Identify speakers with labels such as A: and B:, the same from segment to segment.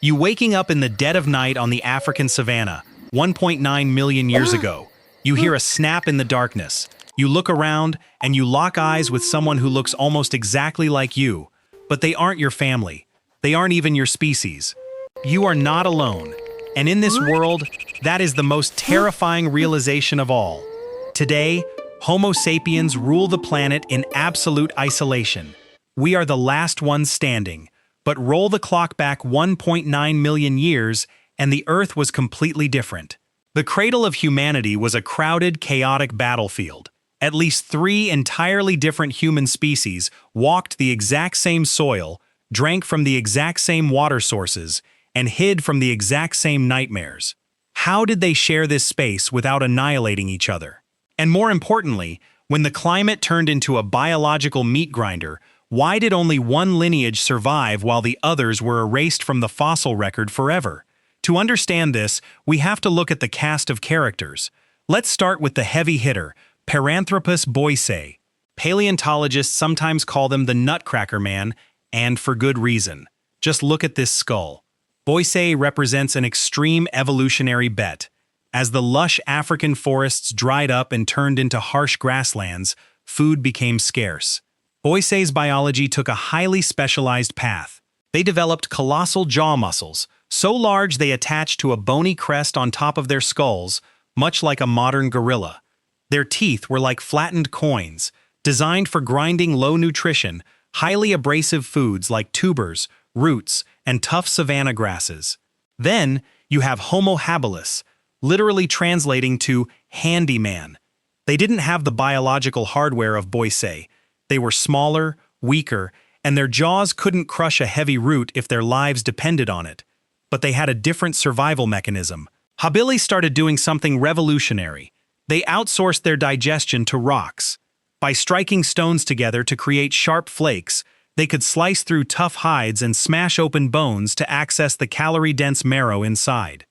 A: You waking up in the dead of night on the African savanna, 1.9 million years ago. You hear a snap in the darkness. You look around, and you lock eyes with someone who looks almost exactly like you. But they aren't your family. They aren't even your species. You are not alone. And in this world, that is the most terrifying realization of all. Today, Homo sapiens rule the planet in absolute isolation. We are the last ones standing. But roll the clock back 1.9 million years, and the Earth was completely different. The cradle of humanity was a crowded, chaotic battlefield. At least 3 entirely different human species walked the exact same soil, drank from the exact same water sources, and hid from the exact same nightmares. How did they share this space without annihilating each other? And more importantly, when the climate turned into a biological meat grinder, why did only one lineage survive while the others were erased from the fossil record forever? To understand this, we have to look at the cast of characters. Let's start with the heavy hitter, Paranthropus boisei. Paleontologists sometimes call them the Nutcracker Man, and for good reason. Just look at this skull. Boisei represents an extreme evolutionary bet. As the lush African forests dried up and turned into harsh grasslands, food became scarce. Boisei's biology took a highly specialized path. They developed colossal jaw muscles, so large they attached to a bony crest on top of their skulls, much like a modern gorilla. Their teeth were like flattened coins, designed for grinding low-nutrition, highly abrasive foods like tubers, roots, and tough savanna grasses. Then, you have Homo habilis, literally translating to handyman. They didn't have the biological hardware of boisei. They were smaller, weaker, and their jaws couldn't crush a heavy root if their lives depended on it. But they had a different survival mechanism. Habilis started doing something revolutionary. They outsourced their digestion to rocks. By striking stones together to create sharp flakes, they could slice through tough hides and smash open bones to access the calorie-dense marrow inside.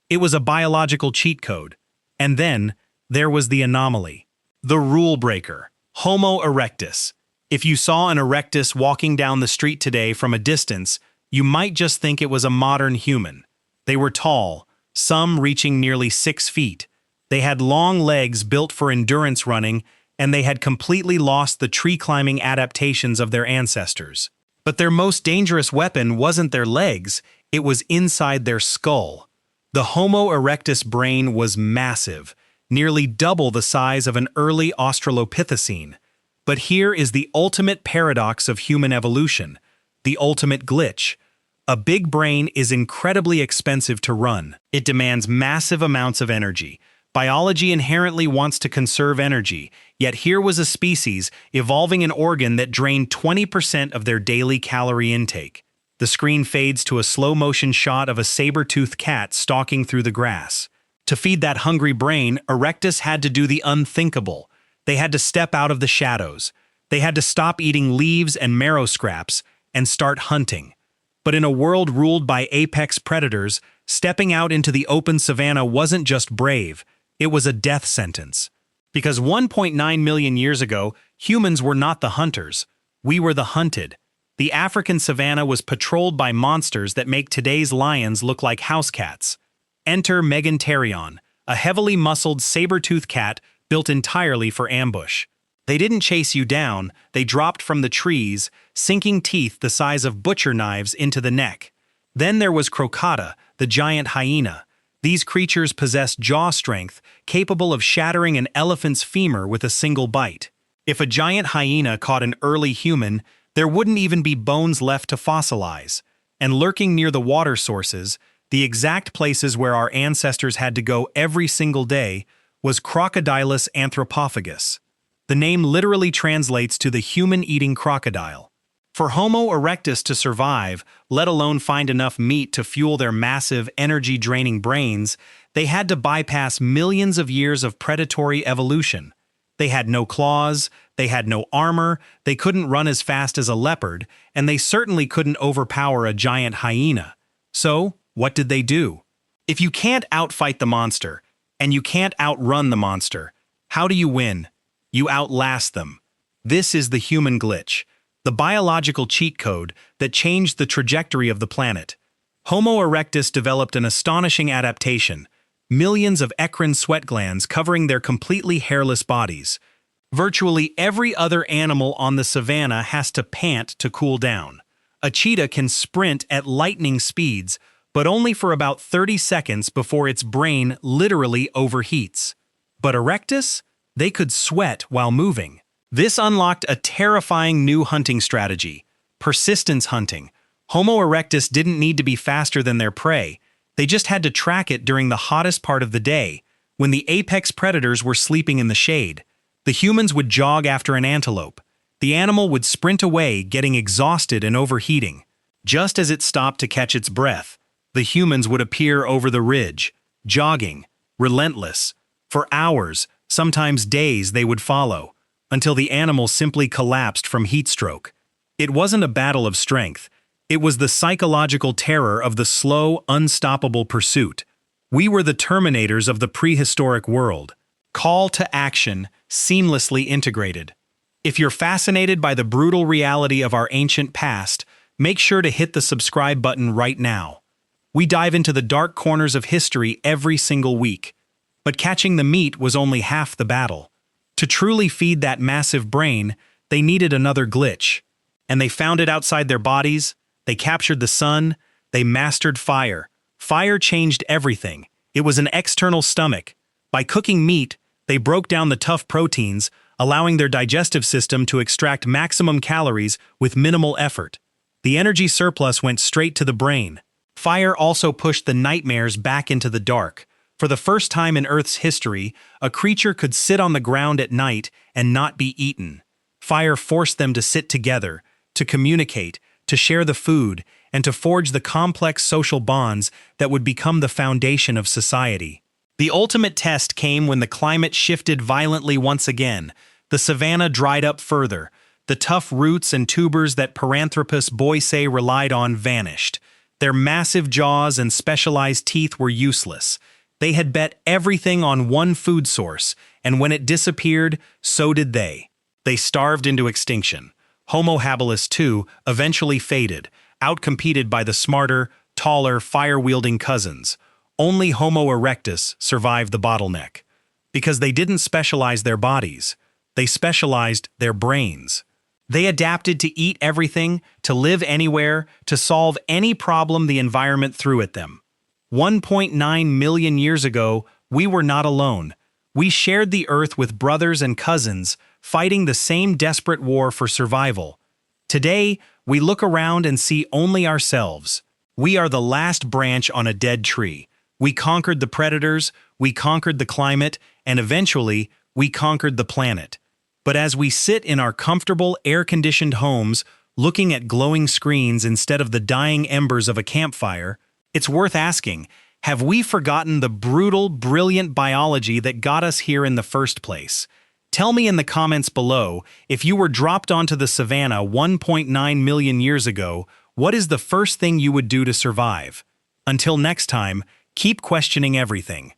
A: It was a biological cheat code. And then, there was the anomaly. The rule breaker. Homo erectus. If you saw an erectus walking down the street today from a distance, you might just think it was a modern human. They were tall, some reaching nearly 6 feet. They had long legs built for endurance running, and they had completely lost the tree-climbing adaptations of their ancestors. But their most dangerous weapon wasn't their legs, it was inside their skull. The Homo erectus brain was massive, nearly double the size of an early Australopithecine. But here is the ultimate paradox of human evolution, the ultimate glitch. A big brain is incredibly expensive to run. It demands massive amounts of energy. Biology inherently wants to conserve energy, yet here was a species evolving an organ that drained 20% of their daily calorie intake. The screen fades to a slow-motion shot of a saber-toothed cat stalking through the grass. To feed that hungry brain, Erectus had to do the unthinkable. They had to step out of the shadows. They had to stop eating leaves and marrow scraps and start hunting. But in a world ruled by apex predators, stepping out into the open savanna wasn't just brave, it was a death sentence. Because 1.9 million years ago, humans were not the hunters. We were the hunted. The African savanna was patrolled by monsters that make today's lions look like house cats. Enter Meganterion, a heavily muscled saber-toothed cat built entirely for ambush. They didn't chase you down, they dropped from the trees, sinking teeth the size of butcher knives into the neck. Then there was Crocata, the giant hyena. These creatures possessed jaw strength, capable of shattering an elephant's femur with a single bite. If a giant hyena caught an early human, there wouldn't even be bones left to fossilize. And lurking near the water sources, the exact places where our ancestors had to go every single day, was Crocodilus anthropophagus. The name literally translates to the human-eating crocodile. For Homo erectus to survive, let alone find enough meat to fuel their massive, energy-draining brains, they had to bypass millions of years of predatory evolution. They had no claws, they had no armor, they couldn't run as fast as a leopard, and they certainly couldn't overpower a giant hyena. So, what did they do? If you can't outfight the monster, and you can't outrun the monster, how do you win? You outlast them. This is the human glitch, the biological cheat code that changed the trajectory of the planet. Homo erectus developed an astonishing adaptation, millions of eccrine sweat glands covering their completely hairless bodies. Virtually every other animal on the savanna has to pant to cool down. A cheetah can sprint at lightning speeds, but only for about 30 seconds before its brain literally overheats. But erectus? They could sweat while moving. This unlocked a terrifying new hunting strategy: persistence hunting. Homo erectus didn't need to be faster than their prey. They just had to track it during the hottest part of the day, when the apex predators were sleeping in the shade. The humans would jog after an antelope. The animal would sprint away, getting exhausted and overheating. Just as it stopped to catch its breath, the humans would appear over the ridge, jogging, relentless. For hours, sometimes days, they would follow, until the animal simply collapsed from heat stroke. It wasn't a battle of strength. It was the psychological terror of the slow, unstoppable pursuit. We were the terminators of the prehistoric world. Call to action, seamlessly integrated. If you're fascinated by the brutal reality of our ancient past, make sure to hit the subscribe button right now. We dive into the dark corners of history every single week. But catching the meat was only half the battle. To truly feed that massive brain, they needed another glitch. And they found it outside their bodies. They captured the sun. They mastered fire. Fire changed everything. It was an external stomach. By cooking meat, they broke down the tough proteins, allowing their digestive system to extract maximum calories with minimal effort. The energy surplus went straight to the brain. Fire also pushed the nightmares back into the dark. For the first time in Earth's history, a creature could sit on the ground at night and not be eaten. Fire forced them to sit together, to communicate, to share the food, and to forge the complex social bonds that would become the foundation of society. The ultimate test came when the climate shifted violently once again. The savanna dried up further. The tough roots and tubers that Paranthropus boisei relied on vanished. Their massive jaws and specialized teeth were useless. They had bet everything on one food source, and when it disappeared, so did they. They starved into extinction. Homo habilis, too, eventually faded, outcompeted by the smarter, taller, fire-wielding cousins. Only Homo erectus survived the bottleneck. Because they didn't specialize their bodies. They specialized their brains. They adapted to eat everything, to live anywhere, to solve any problem the environment threw at them. 1.9 million years ago, we were not alone. We shared the earth with brothers and cousins, fighting the same desperate war for survival. Today, we look around and see only ourselves. We are the last branch on a dead tree. We conquered the predators, we conquered the climate, and eventually, we conquered the planet. But as we sit in our comfortable, air-conditioned homes, looking at glowing screens instead of the dying embers of a campfire, it's worth asking, have we forgotten the brutal, brilliant biology that got us here in the first place? Tell me in the comments below, if you were dropped onto the savanna 1.9 million years ago, what is the first thing you would do to survive? Until next time, keep questioning everything.